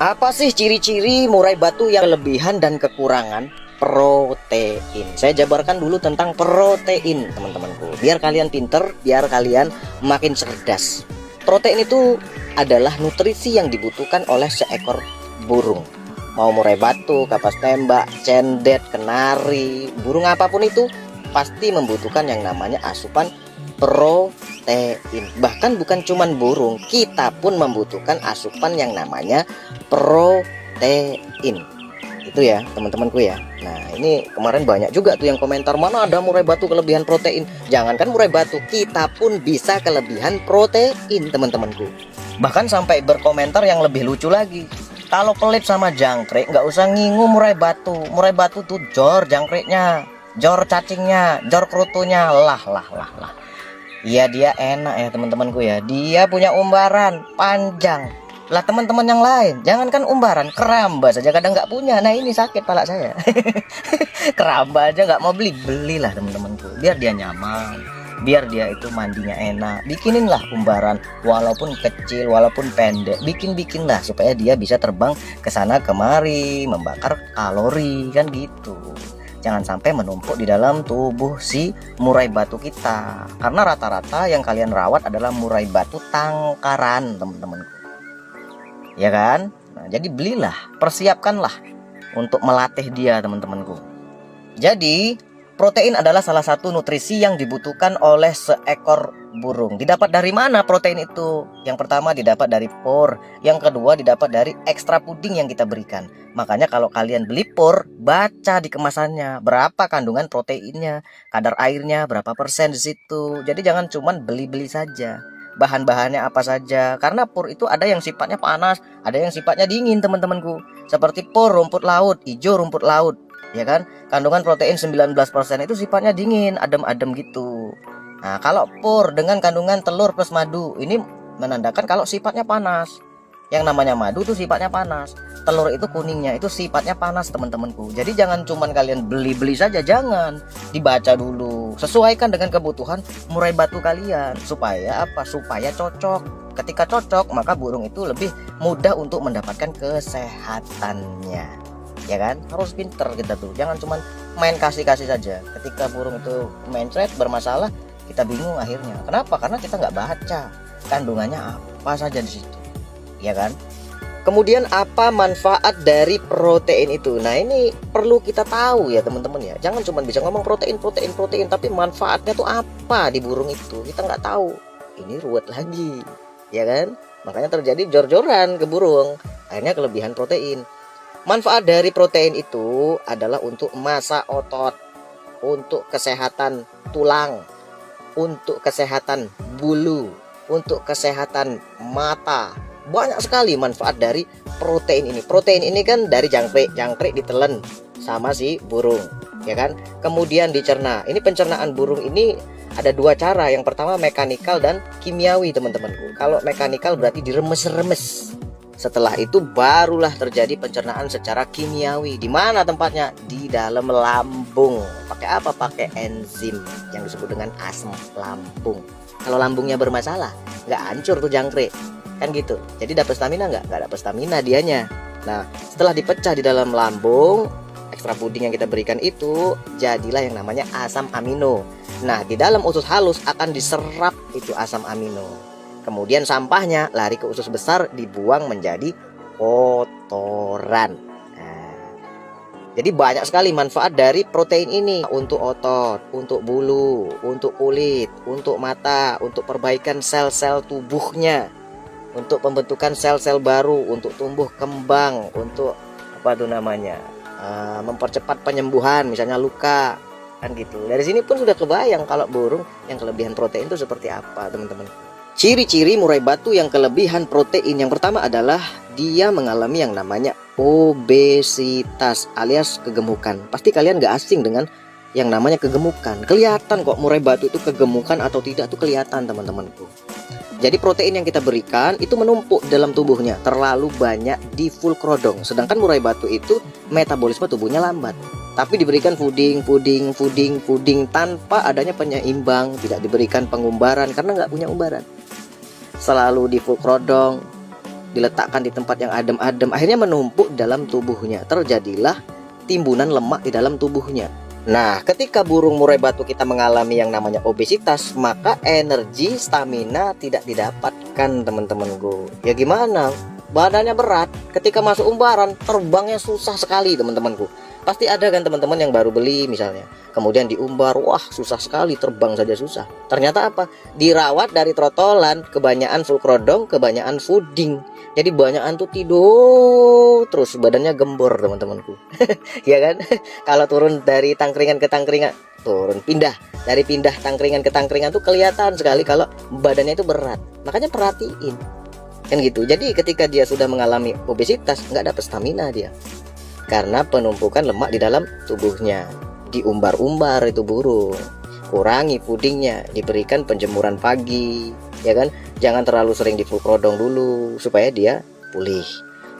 Apa sih ciri-ciri murai batu yang kelebihan dan kekurangan protein? Saya jabarkan dulu tentang protein, teman-temanku. Biar kalian pinter, biar kalian makin cerdas. Protein itu adalah nutrisi yang dibutuhkan oleh seekor burung. Mau murai batu, kapas tembak, cendet, kenari, burung apapun itu pasti membutuhkan yang namanya asupan protein. Bahkan bukan cuman burung, kita pun membutuhkan asupan yang namanya protein. Itu ya teman-temanku ya. Nah ini kemarin banyak juga tuh yang komentar, mana ada murai batu kelebihan protein. Jangankan murai batu, kita pun bisa kelebihan protein teman-temanku. Bahkan sampai berkomentar yang lebih lucu lagi, kalau pelit sama jangkrik nggak usah ngingu murai batu. Murai batu tuh jor jangkriknya, jor cacingnya, jor kerutunya. Lah. Iya dia enak ya teman-temanku ya. Dia punya umbaran panjang. Lah teman-teman yang lain, jangankan umbaran, keramba saja kadang nggak punya. Nah ini sakit pala saya. Keramba aja nggak mau belilah teman-temanku. Biar dia nyaman, biar dia itu mandinya enak. Bikinin lah umbaran, walaupun kecil, walaupun pendek. Bikinlah supaya dia bisa terbang ke sana kemari, membakar kalori kan gitu. Jangan sampai menumpuk di dalam tubuh si murai batu kita. Karena rata-rata yang kalian rawat adalah murai batu tangkaran teman-temanku. Ya kan? Nah, jadi belilah, persiapkanlah untuk melatih dia teman-temanku. Jadi protein adalah salah satu nutrisi yang dibutuhkan oleh seekor burung. Didapat dari mana protein itu? Yang pertama didapat dari por, yang kedua didapat dari ekstra puding yang kita berikan. Makanya kalau kalian beli por, baca di kemasannya berapa kandungan proteinnya, kadar airnya berapa persen di situ. Jadi jangan cuman beli-beli saja. Bahan-bahannya apa saja, karena por itu ada yang sifatnya panas, ada yang sifatnya dingin teman-temanku. Seperti por rumput laut, hijau rumput laut, ya kan? Kandungan protein 19% itu sifatnya dingin, adem-adem gitu. Nah, kalau por dengan kandungan telur plus madu, ini menandakan kalau sifatnya panas. Yang namanya madu tuh sifatnya panas. Telur itu kuningnya itu sifatnya panas teman-temanku. Jadi jangan cuman kalian beli-beli saja, jangan. Dibaca dulu. Sesuaikan dengan kebutuhan murai batu kalian. Supaya apa? Supaya cocok. Ketika cocok, maka burung itu lebih mudah untuk mendapatkan kesehatannya. Ya kan? Harus pinter kita tuh. Jangan cuman main kasih-kasih saja. Ketika burung itu mencret bermasalah, kita bingung akhirnya. Kenapa? Karena kita nggak baca kandungannya apa saja di situ. Ya kan? Kemudian apa manfaat dari protein itu? Nah ini perlu kita tahu ya teman-teman ya. Jangan cuma bisa ngomong protein, tapi manfaatnya tuh apa di burung itu? Kita nggak tahu. Ini ruwet lagi, ya kan? Makanya terjadi jor-joran ke burung. Akhirnya kelebihan protein. Manfaat dari protein itu adalah untuk massa otot, untuk kesehatan tulang, untuk kesehatan bulu, untuk kesehatan mata. Banyak sekali manfaat dari protein ini. Protein ini kan dari jangkrik ditelen sama si burung, ya kan? Kemudian dicerna. Ini pencernaan burung ini ada dua cara. Yang pertama mekanikal dan kimiawi teman-temanku. Kalau mekanikal berarti diremes-remes. Setelah itu barulah terjadi pencernaan secara kimiawi. Di mana tempatnya? Di dalam lambung. Pakai apa? Pakai enzim yang disebut dengan asam lambung. Kalau lambungnya bermasalah, nggak hancur tuh jangkrik. Kan gitu. Jadi dapat stamina nggak dapat stamina dianya. Nah setelah dipecah di dalam lambung, ekstra puding yang kita berikan itu jadilah yang namanya asam amino. Nah di dalam usus halus akan diserap itu asam amino. Kemudian sampahnya lari ke usus besar, dibuang menjadi kotoran. Nah, jadi banyak sekali manfaat dari protein ini untuk otot, untuk bulu, untuk kulit, untuk mata, untuk perbaikan sel-sel tubuhnya, untuk pembentukan sel-sel baru, untuk tumbuh kembang, untuk apa tuh namanya, mempercepat penyembuhan misalnya luka kan gitu. Dari sini pun sudah kebayang kalau burung yang kelebihan protein itu seperti apa teman-teman. Ciri-ciri murai batu yang kelebihan protein yang pertama adalah dia mengalami yang namanya obesitas alias kegemukan. Pasti kalian gak asing dengan yang namanya kegemukan. Kelihatan kok murai batu itu kegemukan atau tidak tuh kelihatan teman-temanku. Jadi protein yang kita berikan itu menumpuk dalam tubuhnya, terlalu banyak di full krodong. Sedangkan murai batu itu metabolisme tubuhnya lambat. Tapi diberikan puding tanpa adanya penyeimbang, tidak diberikan pengumbaran karena nggak punya umbaran. Selalu di full krodong, diletakkan di tempat yang adem-adem, akhirnya menumpuk dalam tubuhnya. Terjadilah timbunan lemak di dalam tubuhnya. Nah, ketika burung murai batu kita mengalami yang namanya obesitas, maka energi, stamina tidak didapatkan, teman-temanku. Ya gimana? Badannya berat, ketika masuk umbaran, terbangnya susah sekali, teman-temanku. Pasti ada kan teman-teman yang baru beli misalnya, kemudian diumbar, wah susah sekali, terbang saja susah. Ternyata apa? Dirawat dari trotolan, kebanyakan full krodong, kebanyakan fooding. Jadi banyakan tuh tidur terus, badannya gembor, teman-temanku. Ya kan? Kalau turun dari tangkringan ke tangkringan, dari pindah tangkringan ke tangkringan tuh kelihatan sekali kalau badannya itu berat. Makanya perhatiin kan gitu. Jadi ketika dia sudah mengalami obesitas, nggak dapat stamina dia, karena penumpukan lemak di dalam tubuhnya. Diumbar-umbar itu burung, kurangi pudingnya, diberikan penjemuran pagi, ya kan. Jangan terlalu sering di full krodong dulu supaya dia pulih.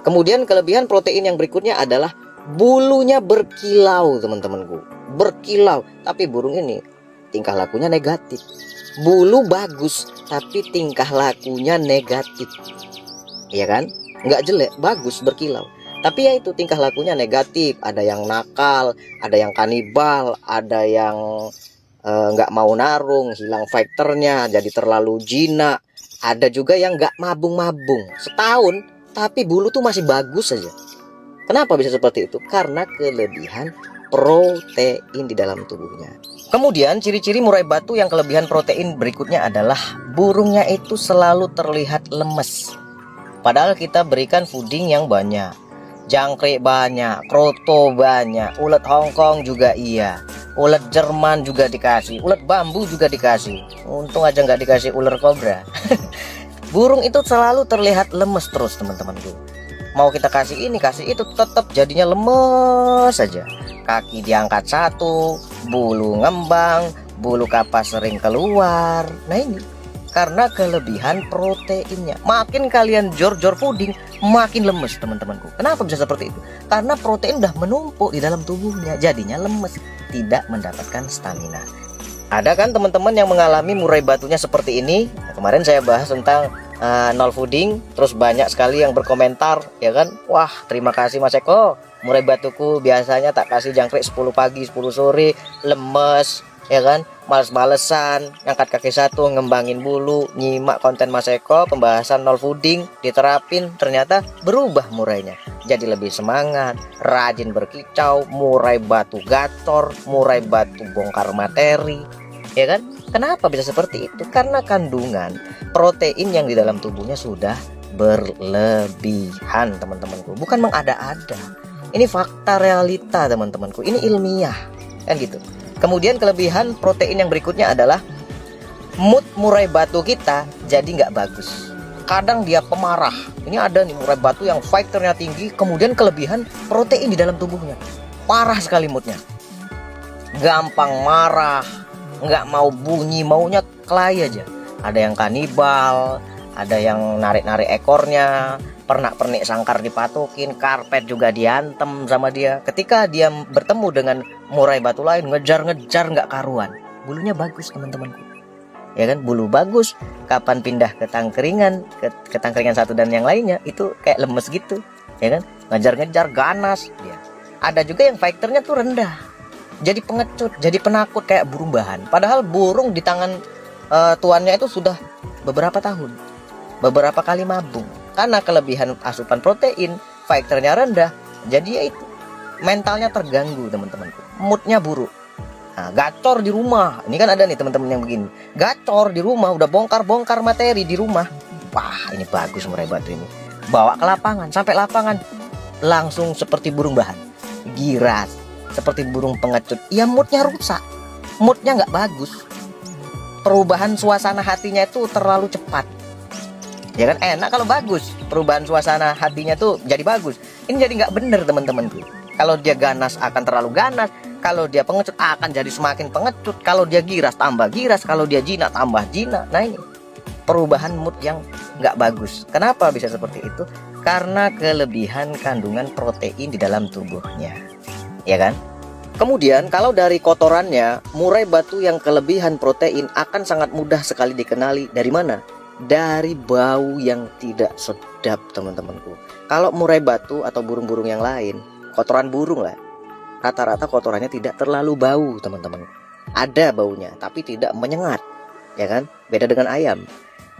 Kemudian kelebihan protein yang berikutnya adalah bulunya berkilau, teman-temanku. Berkilau, tapi burung ini tingkah lakunya negatif. Bulu bagus, tapi tingkah lakunya negatif, ya kan. Nggak jelek, bagus, berkilau, tapi ya itu tingkah lakunya negatif. Ada yang nakal, ada yang kanibal, ada yang nggak mau narung, hilang fighternya, jadi terlalu jinak. Ada juga yang nggak mabung-mabung setahun, tapi bulu tuh masih bagus saja. Kenapa bisa seperti itu? Karena kelebihan protein di dalam tubuhnya. Kemudian ciri-ciri murai batu yang kelebihan protein berikutnya adalah burungnya itu selalu terlihat lemes. Padahal kita berikan fooding yang banyak, jangkrik banyak, kroto banyak, ulet Hongkong juga iya, ulet Jerman juga dikasih, ulet bambu juga dikasih. Untung aja nggak dikasih ular kobra. Burung itu selalu terlihat lemes terus, teman-temanku. Mau kita kasih ini, kasih itu, tetap jadinya lemes saja. Kaki diangkat satu, bulu ngembang, bulu kapas sering keluar. Nah ini karena kelebihan proteinnya. Makin kalian jor-jor puding, makin lemes, teman-temanku. Kenapa bisa seperti itu? Karena protein udah menumpuk di dalam tubuhnya, jadinya lemes, tidak mendapatkan stamina. Ada kan teman-teman yang mengalami murai batunya seperti ini? Nah, kemarin saya bahas tentang nol fooding, terus banyak sekali yang berkomentar, ya kan? Wah, terima kasih Mas Eko, murai batuku biasanya tak kasih jangkrik 10 pagi 10 sore, lemes, ya kan, males-malesan, ngangkat kaki satu, ngembangin bulu. Nyimak konten Mas Eko, pembahasan nol fooding, diterapin, ternyata berubah murainya, jadi lebih semangat, rajin berkicau, murai batu gacor, murai batu bongkar materi, ya kan. Kenapa bisa seperti itu? Karena kandungan protein yang di dalam tubuhnya sudah berlebihan, teman-temanku. Bukan mengada-ada, ini fakta realita, teman-temanku, ini ilmiah, kan gitu. Kemudian kelebihan protein yang berikutnya adalah mood murai batu kita jadi nggak bagus. Kadang dia pemarah. Ini ada nih murai batu yang fighternya tinggi, kemudian kelebihan protein di dalam tubuhnya, parah sekali moodnya. Gampang marah, nggak mau bunyi, maunya kelahi aja. Ada yang kanibal, ada yang narik-narik ekornya, pernak-pernik sangkar dipatukin, karpet juga diantem sama dia. Ketika dia bertemu dengan murai batu lain, ngejar-ngejar nggak karuan. Bulunya bagus, teman-temanku, ya kan. Bulu bagus, kapan pindah ke tangkringan, ke tangkringan satu dan yang lainnya itu kayak lemes gitu, ya kan. Ngejar-ngejar, ganas dia. Ada juga yang fighternya tuh rendah, jadi pengecut, jadi penakut kayak burung bahan. Padahal burung di tangan tuannya itu sudah beberapa tahun, beberapa kali mabung. Karena kelebihan asupan protein, fighternya rendah, jadi ya itu, mentalnya terganggu, teman-temanku, moodnya buruk. Nah, gacor di rumah, ini kan ada nih teman-teman yang begini, gacor di rumah, udah bongkar-bongkar materi di rumah. Wah, ini bagus murai batu ini, bawa ke lapangan, sampai lapangan langsung seperti burung bahan, giras, seperti burung pengecut. Ya moodnya rusak, moodnya nggak bagus, perubahan suasana hatinya itu terlalu cepat. Ya kan, enak kalau bagus, perubahan suasana hatinya tuh jadi bagus. Ini jadi nggak bener, teman-temanku. Kalau dia ganas akan terlalu ganas, kalau dia pengecut akan jadi semakin pengecut, kalau dia giras tambah giras, kalau dia jinak tambah jinak. Nah ini perubahan mood yang nggak bagus. Kenapa bisa seperti itu? Karena kelebihan kandungan protein di dalam tubuhnya, ya kan. Kemudian kalau dari kotorannya, murai batu yang kelebihan protein akan sangat mudah sekali dikenali. Dari mana? Dari bau yang tidak sedap. sedap teman-temanku. Kalau murai batu atau burung-burung yang lain, kotoran burung lah, rata-rata kotorannya tidak terlalu bau teman-teman. Ada baunya tapi tidak menyengat, ya kan? Beda dengan ayam.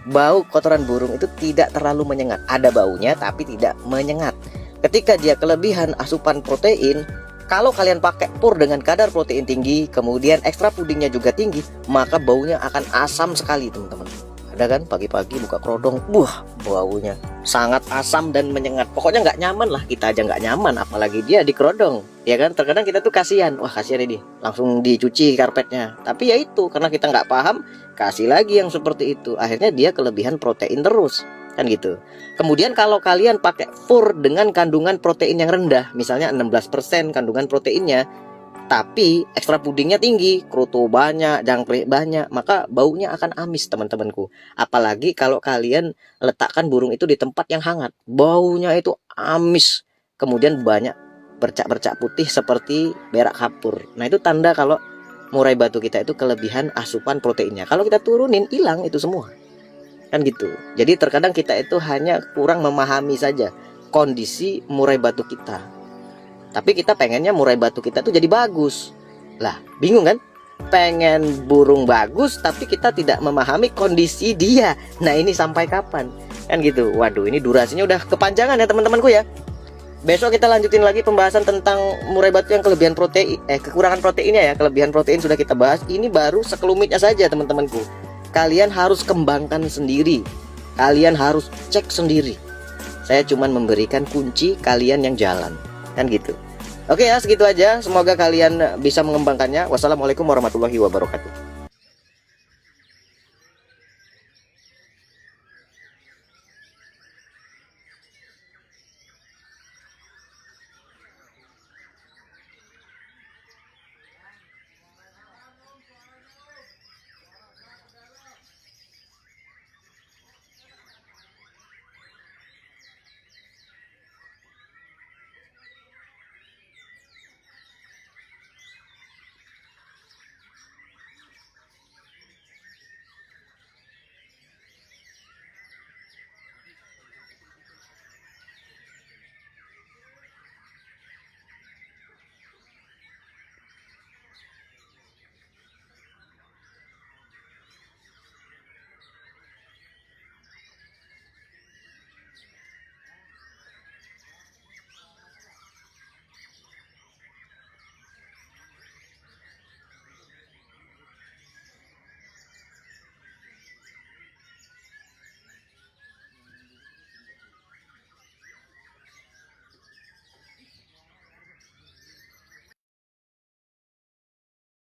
Bau kotoran burung itu tidak terlalu menyengat. Ada baunya tapi tidak menyengat. Ketika dia kelebihan asupan protein, kalau kalian pakai pur dengan kadar protein tinggi, kemudian ekstra pudingnya juga tinggi, maka baunya akan asam sekali teman-teman. Ada kan pagi-pagi buka kerodong, wah baunya sangat asam dan menyengat. Pokoknya nggak nyaman lah, kita aja nggak nyaman, apalagi dia di kerodong, ya kan? Terkadang kita tuh kasihan, wah kasihan ini, langsung dicuci karpetnya. Tapi ya itu, karena kita nggak paham, kasih lagi yang seperti itu. Akhirnya dia kelebihan protein terus, kan gitu. Kemudian kalau kalian pakai fur dengan kandungan protein yang rendah, misalnya 16% kandungan proteinnya, tapi ekstra pudingnya tinggi, kroto banyak, jangkrik banyak, maka baunya akan amis teman-temanku. Apalagi kalau kalian letakkan burung itu di tempat yang hangat, baunya itu amis. Kemudian banyak bercak-bercak putih seperti berak kapur. Nah itu tanda kalau murai batu kita itu kelebihan asupan proteinnya. Kalau kita turunin, hilang itu semua, kan gitu. Jadi terkadang kita itu hanya kurang memahami saja kondisi murai batu kita. Tapi kita pengennya murai batu kita tuh jadi bagus. Lah, bingung kan? Pengen burung bagus tapi kita tidak memahami kondisi dia. Nah, ini sampai kapan? Kan gitu. Waduh, ini durasinya udah kepanjangan ya teman-temanku ya. Besok kita lanjutin lagi pembahasan tentang murai batu yang kelebihan protein, kekurangan proteinnya ya. Kelebihan protein sudah kita bahas. Ini baru sekelumitnya saja teman-temanku. Kalian harus kembangkan sendiri. Kalian harus cek sendiri. Saya cuman memberikan kunci, kalian yang jalan. Kan gitu. Oke ya, segitu aja. Semoga kalian bisa mengembangkannya. Wassalamualaikum warahmatullahi wabarakatuh.